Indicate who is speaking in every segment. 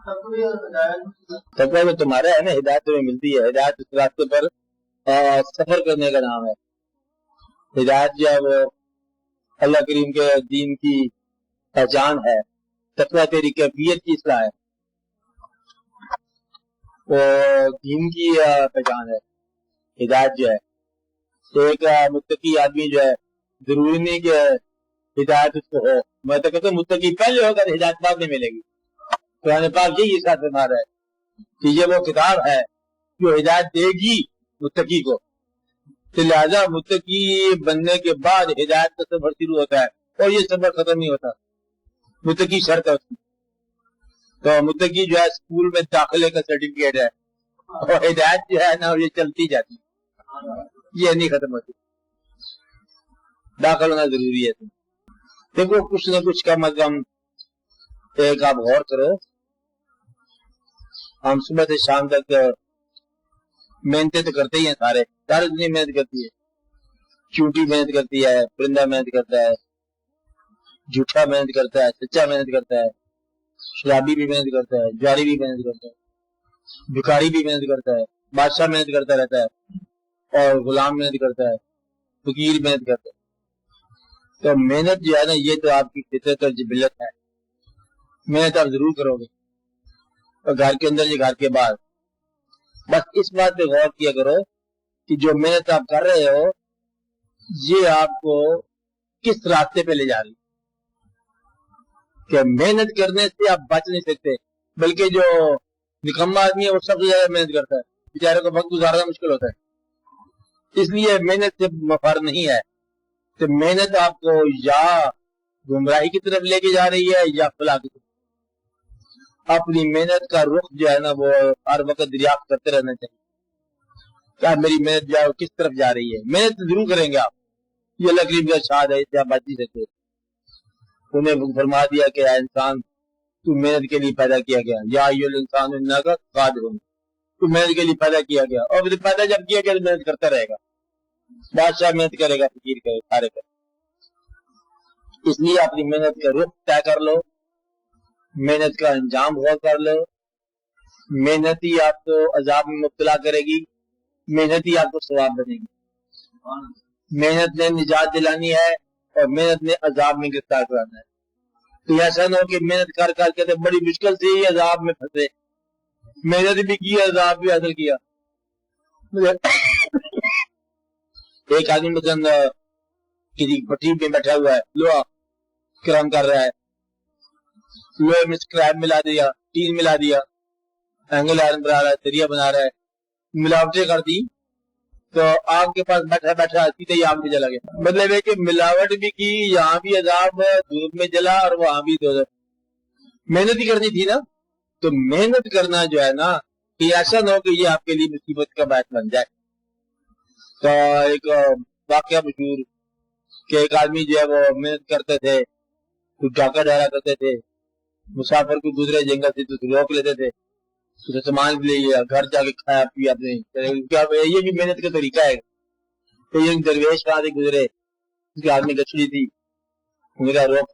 Speaker 1: تقویٰ تو تمہارا ہے نا، ہدایت تمہیں ملتی ہے. ہدایت اس راستے پر سفر کرنے کا نام ہے. ہدایت جو ہے وہ اللہ کریم کے دین کی پہچان ہے. تقویٰ تیری کیفیت کی اصلاح ہے، وہ دین کی پہچان ہے. ہدایت جو ہے ایک متقی آدمی جو ہے ضروری نہیں کہ ہدایت اس کو ہو. میں تو کہتا ہوں متقی پہلے ہوگا تو ہدایت بعد میں ملے گی. قرآن پاک یہی ارشاد فرما رہا ہے کہ یہ وہ کتاب ہے جو ہدایت دے گی متقی کو. تو لہذا متقی بننے کے بعد ہدایت کا سفر شروع ہوتا ہے اور یہ سفر ختم نہیں ہوتا. متقی شرط ہے اس کی. تو متقی جو ہے اسکول میں داخلے کا سرٹیفکیٹ ہے اور ہدایت جو ہے نا یہ چلتی جاتی، یہ نہیں ختم ہوتی. داخل ہونا ضروری ہے. دیکھو کچھ نہ کچھ کم از کم ایک آپ غور کرو. ہم صبح سے شام تک محنتیں تو کرتے ہی ہیں، سارے دنیا محنت کرتی ہے. چونٹی محنت کرتی ہے، پرندہ محنت کرتا ہے، جھوٹا محنت کرتا ہے، سچا محنت کرتا ہے، شرابی بھی محنت کرتا ہے، جواری بھی محنت کرتا ہے، بھکاری بھی محنت کرتا ہے، بادشاہ محنت کرتا رہتا ہے اور غلام محنت کرتا ہے، فقیر محنت کرتا ہے. تو محنت جو ہے نا یہ تو آپ کی فطرت اور جبلت ہے. محنت آپ ضرور کرو گے، اور گھر کے اندر یا گھر کے باہر. بس اس بات پہ غور کیا کرو کہ جو محنت آپ کر رہے ہو یہ آپ کو کس راستے پہ لے جا رہی. کہ محنت کرنے سے آپ بچ نہیں سکتے، بلکہ جو نکما آدمی ہے وہ سب سے زیادہ محنت کرتا ہے، بیچارے کو وقت گزارنا مشکل ہوتا ہے. اس لیے محنت سے مفر نہیں ہے. تو محنت آپ کو یا گمراہی کی طرف لے کے جا رہی ہے یا فلاح کی طرف. اپنی محنت کا رخ جو ہے نا وہ ہر وقت دریافت کرتے رہنا چاہیے. کیا میری محنت جو ہے کس طرف جا رہی ہے؟ محنت ضرور کریں گے آپ، یہ اللہ کریم کا ارشاد ہے، اس سے آپ بچ نہیں سکتے. انہیں فرما دیا کہ اے انسان تو محنت کے لیے پیدا کیا گیا، یا ایھا الانسان انک قادر، تو محنت کے لیے پیدا کیا گیا. اور پھر پیدا جب کیا گیا تو محنت کرتا رہے گا. بادشاہ محنت کرے گا، فقیر کرے، سارے کرے. اس لیے اپنی محنت کا رخ طے کر لو، محنت کا انجام غور کر لو. محنت ہی آپ کو عذاب میں مبتلا کرے گی، محنت ہی آپ کو ثواب بنے گی. محنت نے نجات دلانی ہے اور محنت نے عذاب میں گرفتار کرانا ہے. تو ایسا نہ ہو کہ محنت کر کر کے بڑی مشکل سے ہی عذاب میں پھنسے. محنت بھی کی، عذاب بھی حاصل کیا. ایک آدمی مثلاً کسی پٹری پہ بیٹھا ہوا ہے، لوہا کرم کر رہا ہے، لوہے میں سکریپ ملا دیا، ٹین ملا دیا، اینگل آئرن بنا رہا ہے، دریا بنا رہا ہے، ملاوٹیں کر دی. تو آگ کے پاس بیٹھا بیٹھا سیدھے ہی آگ میں جلا گیا. مطلب ہے کہ ملاوٹ بھی کی، یہاں بھی عذاب ہے، دھوپ میں جلا اور وہاں بھی دوزخ. محنت ہی کرنی تھی نا. تو محنت کرنا جو ہے نا کہ ایسا نہ ہو کہ یہ آپ کے لیے مصیبت کا باعث بن جائے. تو ایک واقعہ مشہور کہ ایک آدمی جو ہے وہ محنت کرتے تھے، کچھ ڈاکہ ڈالا کرتے تھے، مسافر کو گزرے جنگل سے تو روک لیتے تھے، تو سامان بھی لے لیا، گھر جا کے کھایا پیا اپنے. یہ بھی محنت کا طریقہ ہے. تو یہ درویش وہاں سے گزرے، اس کے ہاتھ میں گچھڑی تھی. میرا روک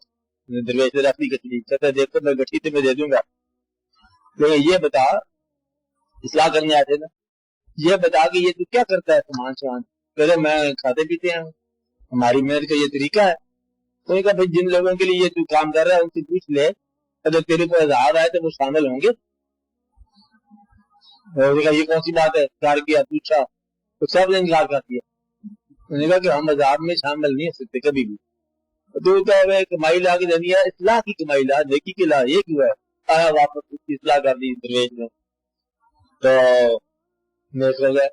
Speaker 1: درویش نے اپنی گچھڑی کہتے دیکھو میں گچھڑی تمہیں دے دوں گا، لیکن یہ بتا، اصلاح کرنے آتے نا، یہ بتا کہ یہ تو کیا کرتا ہے سامان کہتے میں کھاتے پیتے ہیں، ہماری محنت کا یہ طریقہ ہے. تو یہ کہا بھائی جن لوگوں کے لیے یہ تو کام کر رہا ہے ان سے پوچھ لے، اگر تیرے کو اظہار آئے تو وہ شامل ہوں گے. یہ کون سی بات ہے؟ کار کیا، پوچھا تو سب نے انکار کر دیا. انہوں نے کہا کہ ہم عذاب میں شامل نہیں ہو سکتے کبھی بھی. تو کیا ہوا، کمائی لا کے دینی ہے، اصلاح کی کمائی لا، نیکی کی لا. یہ کیوں ہے؟ آیا واپس اس کی اصلاح کر دی درویش نے، تو نیک ہو گئے.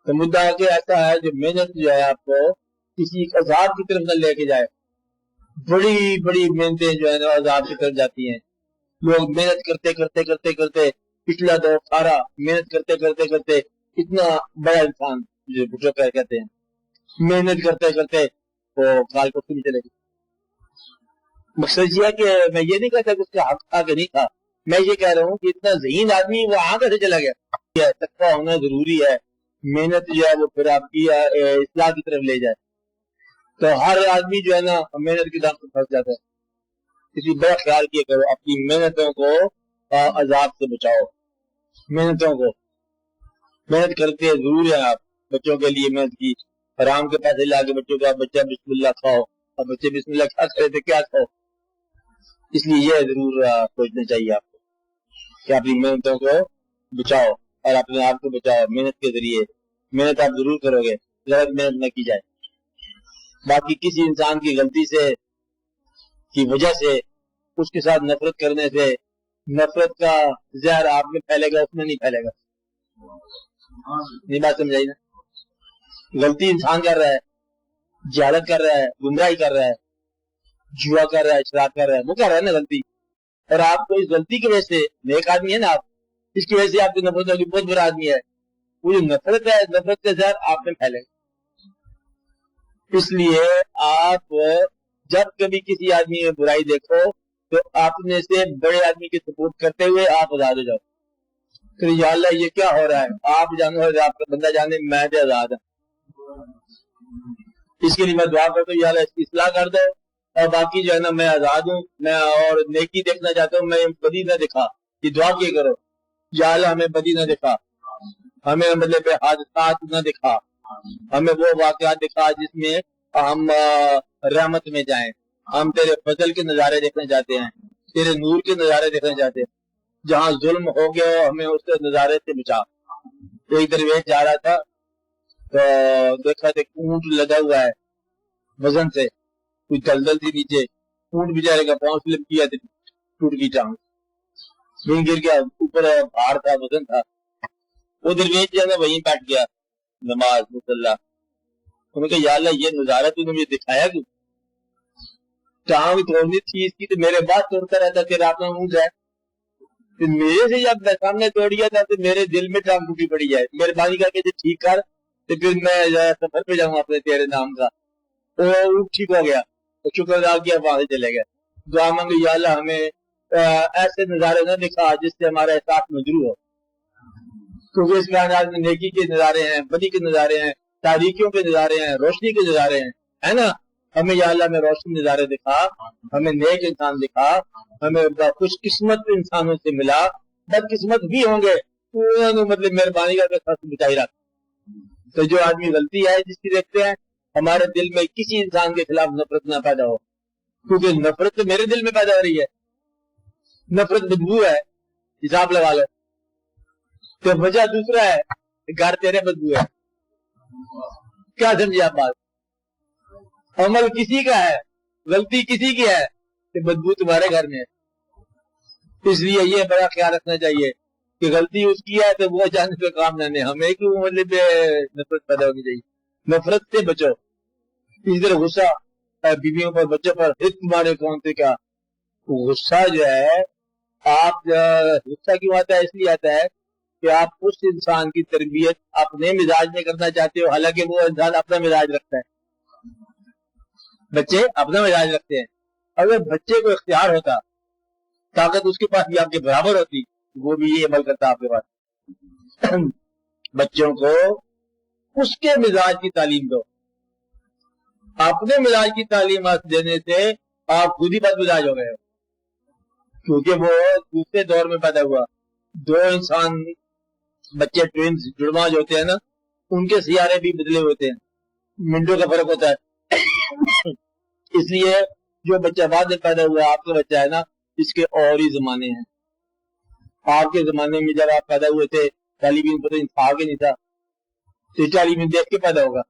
Speaker 1: تو مدعا کہ ایسا ہے جو محنت جو ہے آپ کو کسی عذاب کی طرف نہ لے کے جائے. بڑی بڑی محنتیں جو ہے نا عذاب کی طرف جاتی ہیں. لوگ محنت کرتے کرتے کرتے کرتے پچھلا دور سارا محنت کرتے کرتے کرتے اتنا بڑا انسان جو کہتے ہیں، محنت کرتے کرتے وہ کال کو نہیں چلے گی. مقصد یہ ہے کہ میں یہ نہیں کہتا کہ اس کا حق تھا کہ نہیں تھا، میں یہ کہہ رہا ہوں کہ اتنا ذہین آدمی وہ آگے کیسے چلا گیا. تقویٰ ہونا ضروری ہے. محنت جو ہے وہ پھر آپ کی اصلاح کی طرف لے جائے. تو ہر آدمی جو ہے نا محنت کی دام سے پھنس جاتا ہے. اسی بڑا خیال کیا کرو، اپنی محنتوں کو عذاب سے بچاؤ. محنتوں کو محنت کرتے ضرور ہے آپ بچوں کے لیے محنت کی. حرام کے پیسے لا کے بچوں کا بچہ بسم اللہ کھاؤ, اور بچے بسم اللہ کیا کرے تھے کیا کھاؤ. اس لیے یہ ضرور سوچنا چاہیے آپ کو کہ اپنی محنتوں کو بچاؤ اور اپنے آپ کو بچاؤ محنت کے ذریعے. محنت آپ ضرور کرو گے, غلط محنت نہ کی جائے. باقی کسی انسان کی غلطی سے کی وجہ سے اس کے ساتھ نفرت کرنے سے نفرت کا زہر آپ میں پھیلے گا, اس میں نہیں پھیلے گا. یہ بات سمجھائی نا. غلطی انسان کر رہا ہے, جہالت کر رہا ہے, گمراہی کر رہا ہے, جوا کر رہا ہے, شراب کر رہا ہے, وہ کر رہا ہے نا غلطی, اور آپ کو اس غلطی کی وجہ سے نیک آدمی ہے نا آپ, اس کی وجہ سے آپ کی نفرت ہوگی بہت برا آدمی ہے. وہ جو نفرت ہے نفرت کا زہر آپ میں پھیلے گا. اس لیے آپ جب کبھی کسی آدمی میں برائی دیکھو تو اپنے سے بڑے آدمی کی سپورٹ کرتے ہوئے آپ آزاد ہو جاؤ. کہ یا اللہ یہ کیا ہو رہا ہے, آپ جانو آپ کا بندہ جانے میں تو آزاد ہوں. اس کے لیے میں دعا کرتا ہوں یا اللہ اس کی اصلاح کر دو, اور باقی جو ہے نا میں آزاد ہوں, میں اور نیکی دیکھنا چاہتا ہوں, میں بدی نہ دکھا. یہ دعا کیا کرو, یا اللہ ہمیں بدی نہ دکھا, ہمیں مطلب حادثات نہ دکھا, ہمیں وہ واقعات دکھا جس میں ہم رحمت میں جائیں. ہم تیرے فضل کے نظارے دیکھنا چاہتے ہیں, تیرے نور کے نظارے دیکھنا چاہتے ہیں. جہاں ظلم ہو گیا ہمیں اس کے نظارے سے بچا. ایک درویش جا رہا تھا تو دیکھا تھا اونٹ لگا ہوا ہے وزن سے, کوئی دلدل تھی نیچے, اونٹ بیچارے کا پاؤں سلپ کیا تھا, ٹوٹ گئی ٹانگ, وہیں گر گیا, اوپر بھار تھا, وزن تھا. وہ درویش جو ہے نا وہیں بیٹھ گیا نماز مصلی. انہوں نے کہا یا اللہ یہ نظارہ تو نے مجھے دکھایا کیوں, ٹانگ توڑنی تھی اس کی تو میرے بعد توڑتا رہتا تیرا اپنا اونٹ ہے. میرے سے جب سامنے توڑ گیا تھا تو میرے دل میں ٹانگ ٹوٹی پڑی ہے, مہربانی کر کے ٹھیک کر تو پھر میں سفر پہ جاؤں اپنے تیرے نام کا. تو اونٹ ٹھیک ہو گیا, تو شکر ادا کیا, وہاں سے چلے گئے. دعا مانگے یا اللہ ہمیں ایسے نظارے نہ دکھا جس سے ہمارا احساس مجروح ہو, کیونکہ اس کائنات میں نیکی کے نظارے ہیں, بدی کے نظارے ہیں, تاریکیوں کے نظارے ہیں, روشنی کے نظارے ہیں, ہے نا. ہمیں یا اللہ میں روشنی نظارے دکھا, ہمیں نیک انسان دکھا, ہمیں خوش قسمت انسانوں سے ملا. بد قسمت بھی ہوں گے مطلب مہربانی کا ساتھ بچائی رکھ. تو جو آدمی غلطی ہے جس کی دیکھتے ہیں, ہمارے دل میں کسی انسان کے خلاف نفرت نہ پیدا ہو, کیونکہ نفرت تو میرے دل میں پیدا ہو رہی ہے. نفرت بدبو ہے, حساب لگا لو. تو وجہ دوسرا ہے, گھر تیرے بدبو ہے. کیا سمجھے آپ بات؟ عمل کسی کا ہے, غلطی کسی کی ہے, کہ بدبو تمہارے گھر میں ہے. اس لیے یہ بڑا خیال رکھنا چاہیے کہ غلطی اس کی ہے تو وہ جانے پہ کام نہ لے. ہمیں کیوں مطلب نفرت پیدا ہونی چاہیے. نفرت سے بچو. اسی طرح غصہ بیویوں پر, بچوں پر, تمہارے کون سے کیا غصہ جو ہے, آپ غصہ کیوں آتا ہے, اس لیے آتا ہے کہ آپ اس انسان کی تربیت اپنے مزاج میں کرنا چاہتے ہو, حالانکہ وہ انسان اپنا مزاج رکھتا ہے. بچے اپنا مزاج رکھتے ہیں. اگر بچے کو اختیار ہوتا, طاقت اس کے پاس بھی آپ کے برابر ہوتی, وہ بھی یہ عمل کرتا آپ کے پاس. بچوں کو اس کے مزاج کی تعلیم دو. اپنے مزاج کی تعلیم دینے سے آپ خود ہی بد مزاج ہو گئے ہو, کیونکہ وہ دوسرے دور میں پیدا ہوا. دو انسان بچے ٹوینز جڑواں جو ہوتے ہیں نا, ان کے سیارے بھی بدلے ہوتے ہیں, منٹوں کا فرق ہوتا ہے. اس لیے جو بچہ بعد میں پیدا ہوا آپ کا بچہ ہے نا, اس کے اور ہی زمانے ہیں. آپ کے زمانے میں جب آپ پیدا ہوئے تھے تعلیم علم پتہ تھا کہ نہیں تھا, تو تعلیم علم دیکھ کے پیدا ہوگا.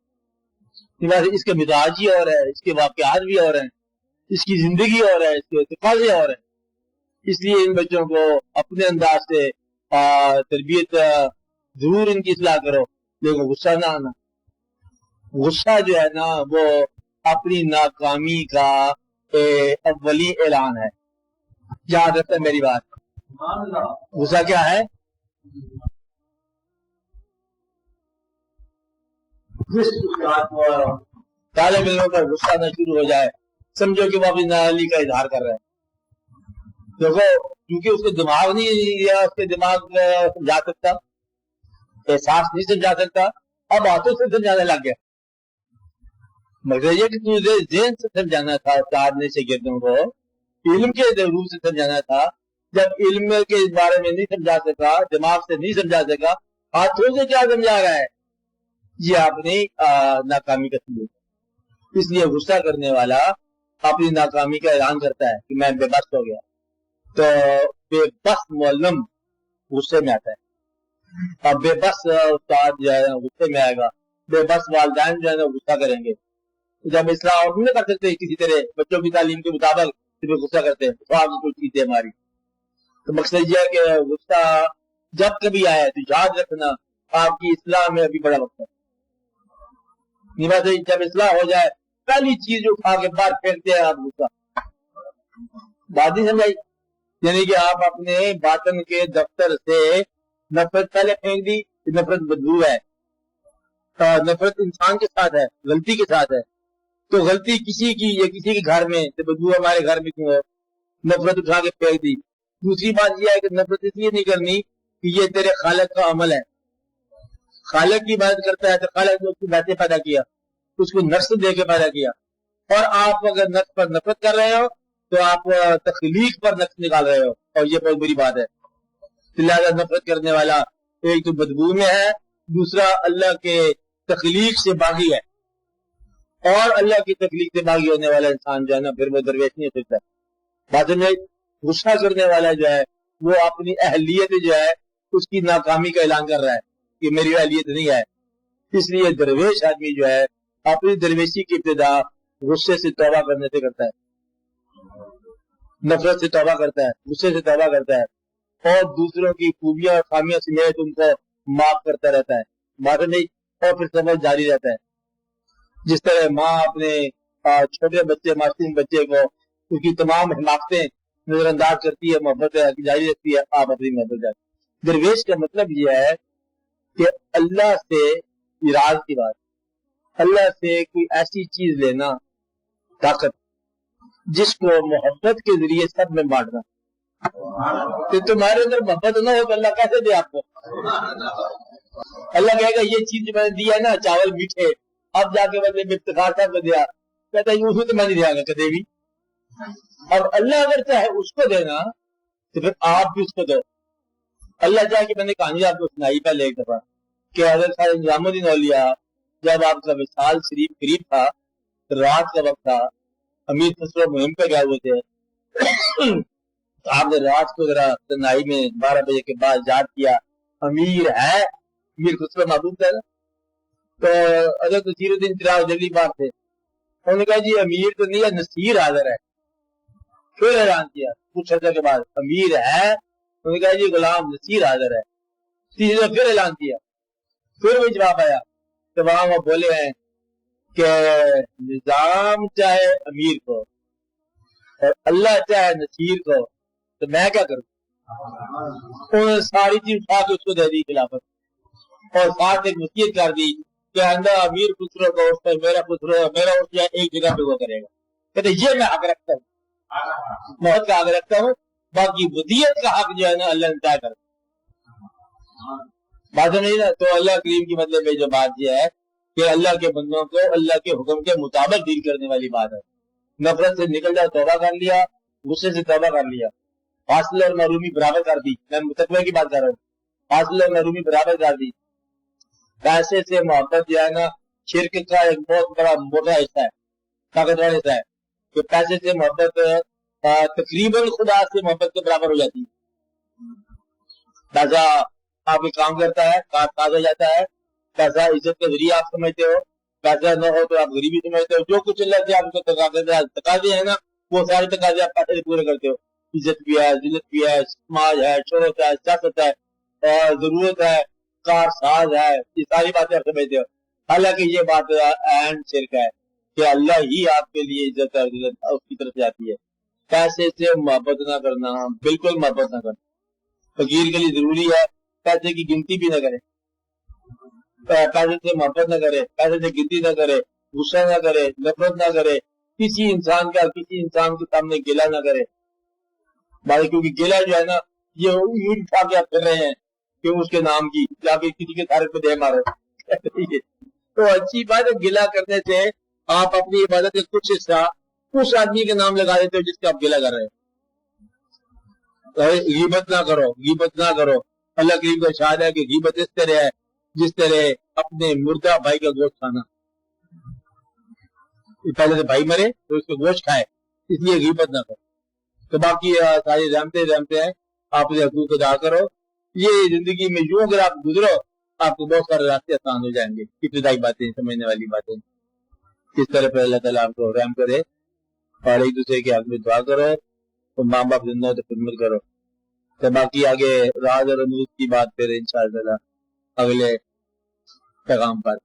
Speaker 1: اس کے مزاج ہی اور ہے, اس کے واقعات بھی اور ہیں, اس کی زندگی اور ہے, اس کے تقاضے اور ہیں. اس لیے ان بچوں کو اپنے انداز سے تربیت ضرور ان کی اصلاح کرو, لیکن غصہ نہ آنا. غصہ جو ہے نا وہ اپنی ناکامی کا اولی اعلان ہے. یاد رکھتا ہے میری بات. غصہ کیا ہے؟ طالب علموں پر غصہ نہ شروع ہو جائے, سمجھو کہ وہ اپنی نااہلی کا اظہار کر رہا ہے. دیکھو کیونکہ اس کے دماغ نہیں یا اس کے دماغ سمجھا سکتا, احساس نہیں سمجھا سکتا, اب ہاتھوں سے سمجھانے لگ گیا. مگر یہ کہ تجھے ذہن سے سمجھانا تھا, استاد نے شاگردوں کو علم کے روح سے سمجھانا تھا, جب علم کے بارے میں نہیں سمجھا سکا، دماغ سے نہیں سمجھا سکا، ہاتھوں سے کیا سمجھا رہا ہے؟ یہ اپنی ناکامی کا سلوک ہے۔ اس لیے غصہ کرنے والا اپنی ناکامی کا اعلان کرتا ہے کہ میں بے بس ہو گیا، تو بے بس معلم غصے میں آتا ہے، اور بے بس استاد جو ہے غصے میں آئے گا، بے بس والدین جو ہے نا غصہ کریں گے۔ جب اصلاح اور نہیں کر سکتے کسی طرح بچوں کی تعلیم کے مطابق صرف غصہ کرتے ہیں تو آپ کوئی چیز ہے ہماری، تو مقصد یہ ہے کہ غصہ جب کبھی آئے تو یاد رکھنا آپ کی اصلاح میں ابھی بڑا وقت ہے۔ جب اصلاح ہو جائے پہلی چیز اٹھا کے باہر پھینکتے ہیں آپ غصہ، بات نہیں سمجھائی؟ یعنی کہ آپ اپنے باطن کے دفتر سے نفرت پہلے پھینک دی، نفرت بدبو ہے، نفرت انسان کے ساتھ ہے، غلطی کے ساتھ ہے، تو غلطی کسی کی یا کسی کے گھر میں تو بدبو ہمارے گھر میں کیوں ہے، نفرت اٹھا کے پھینک دی۔ دوسری بات یہ ہے کہ نفرت اس لیے نہیں کرنی کہ یہ تیرے خالق کا عمل ہے، خالق کی مدد کرتا ہے تو خالق نے اس کو ویسے پیدا کیا، اس کو نفس دے کے پیدا کیا، اور آپ اگر نفس پر نفرت کر رہے ہو تو آپ تخلیق پر نفس نکال رہے ہو، اور یہ بہت بری بات ہے۔ لہٰذا نفرت کرنے والا ایک تو بدبو میں ہے، دوسرا اللہ کے تخلیق سے باغی ہے، اور اللہ کی تخلیق سے باغی ہونے والا انسان جو ہے نا پھر وہ درویش نہیں ہو سکتا۔ بعد میں غصہ کرنے والا جو ہے وہ اپنی اہلیت جو ہے اس کی ناکامی کا اعلان کر رہا ہے کہ میری اہلیت نہیں ہے، اس لیے درویش آدمی جو ہے اپنی درویشی کی ابتدا غصے سے توبہ کرنے سے کرتا ہے، نفرت سے توبہ کرتا ہے، غصے سے توبہ کرتا ہے، اور دوسروں کی خوبیاں اور خامیاں سمیت ان کو معاف کرتا رہتا ہے، معاف نہیں، اور پھر سبق جاری رہتا ہے۔ جس طرح ماں اپنے چھوٹے بچے معصوم بچے کو اس کی تمام حماقتیں نظر انداز کرتی ہے، محبت جاری رکھتی ہے، آپ اپنی محبت جاری۔ درویش کا مطلب یہ ہے کہ اللہ سے راز کی بات، اللہ سے کوئی ایسی چیز لینا، طاقت جس کو محبت کے ذریعے سب میں بانٹنا۔ کہ تمہارے اندر محبت نہ ہو تو اللہ کیسے دے آپ کو؟ اللہ کہے گا یہ چیز جو میں نے دی ہے نا، چاول میٹھے، اب جا کے بندے افتخار صاحب کو دیا، کہتا ہے یوں تو میں نہیں دیا گا کدے بھی۔ اب اللہ اگر چاہے اس کو دینا تو پھر آپ بھی اس کو دو۔ اللہ چاہے کہ میں نے کہانی آپ کو سنائی پہلے ایک دفعہ کہ حضرت خواجہ نظام الدین اولیاء جب آپ کا وصال شریف قریب تھا، رات کا وقت تھا، امیر خسرو مہم پہ گئے ہوئے تھے، آپ نے رات کو ذرا تنہائی میں 12 بجے کے بعد یاد کیا امیر ہے، امیر خسرو محبوب تھا نا، تو حضرت نصیر الدین چراغ دہلی بار تھے، انہوں نے کہا جی امیر تو نہیں ہے، نصیر حاضر ہے۔ پھر اعلان کیا کچھ عرصے کے بعد امیر ہے، انہوں نے کہا جی غلام نصیر حاضر ہے۔ تیسری دفعہ پھر اعلان کیا، پھر وہی جواب آیا، تو وہاں وہ بولے ہیں کہ نظام چاہے امیر کو اور اللہ چاہے نصیر کو تو میں کیا کروں؟ انہوں نے ساری چیز اٹھا کے اس کو دے دی خلافت، اور ساتھ ایک وصیت کر دی کہ اندر امیر خسرو کا اس پر میرا خسرو میرا اس یا ایک جگہ پہ وہ کرے گا۔ کہتے یہ میں حق رکھتا ہوں، محبت کا حق رکھتا ہوں، باقی ودیت کا حق جو ہے نا اللہ نے طے کر بات نہیں نا۔ تو اللہ کریم کی مطلب میں جو بات یہ ہے کہ اللہ کے بندوں کو اللہ کے حکم کے مطابق ڈیل کرنے والی بات ہے۔ نفرت سے نکل جا، توبہ کر لیا، غصے سے توبہ کر لیا، حاصل اور محرومی برابر کر دی، میں متقوی کی بات کر رہا ہوں، حاصل اور محرومی برابر کر دی۔ پیسے سے محبت جو ہے نا شرک کا ایک بہت بڑا موٹا حصہ ہے، طاقتور حصہ ہے، کہ پیسے سے محبت تقریباً خدا سے محبت کے برابر ہو جاتی ہے۔ پیسہ آپ کے کام کرتا ہے، کام کاج ہو جاتا ہے، پیسہ عزت کا ذریعہ آپ سمجھتے ہو، پیسہ نہ ہو تو آپ غریبی سمجھتے ہو، جو کچھ اللہ سے آپ کو تقاضے ہیں نا وہ سارے تقاضے آپ پیسے سے پورے کرتے ہو، عزت بھی ہے، ذلت بھی ہے، سماج ہے، شہرت ہے، سیاست ہے، ضرورت ہے، کار ساز ہے، یہ ساری باتیں آپ سمجھتے ہو۔ حالانکہ یہ بات عین شرک ہے کہ اللہ ہی آپ کے لیے عزت اور ذلت اس کی طرف جاتی ہے۔ پیسے سے محبت نہ کرنا، بالکل محبت نہ کرنا، فقیر کے لیے ضروری ہے پیسے کی گنتی بھی نہ کرے، پیسے سے محبت نہ کرے، پیسے سے گنتی نہ کرے، غصہ نہ کرے، نفرت نہ کرے، کسی انسان کا کسی انسان کے سامنے گلہ نہ کرے، کیونکہ گلہ جو ہے نا یہ اونٹ اٹھا کے آپ کر رہے ہیں کہ اس کے نام کی جا کے کسی کے تارک پہ دے مارو۔ تو اچھی بات ہے، گلہ کرنے سے آپ اپنی عبادت کا کچھ حصہ اس آدمی کے نام لگا دیتے ہو جس کا آپ گلہ کر رہے ہیں۔ غیبت نہ کرو، غیبت نہ کرو. اللہ کریم کا ارشاد ہے کہ غیبت اس طرح ہے جس طرح اپنے مردہ بھائی کا گوشت کھانا. پہلے تو بھائی مرے تو اس کا گوشت کھائے، اس لیے غیبت نہ کرو. تو باقی ساری رحمتیں ہیں. آپ نے حقوق ادا کرو. یہ زندگی میں یوں اگر آپ گزرو آپ کو بہت سارے راستے آسان ہو جائیں گے. ابتدائی باتیں، سمجھنے والی باتیں. کس طرح پہ اللہ تعالیٰ آپ کو رحم کرے اور ایک دوسرے کے حق میں دعا کرو. تو ماں باپ زندہ ہو تو خدمت کرو. تو باقی آگے راز اور رموز کی بات پھر انشاءاللہ اگلے پیغام پر.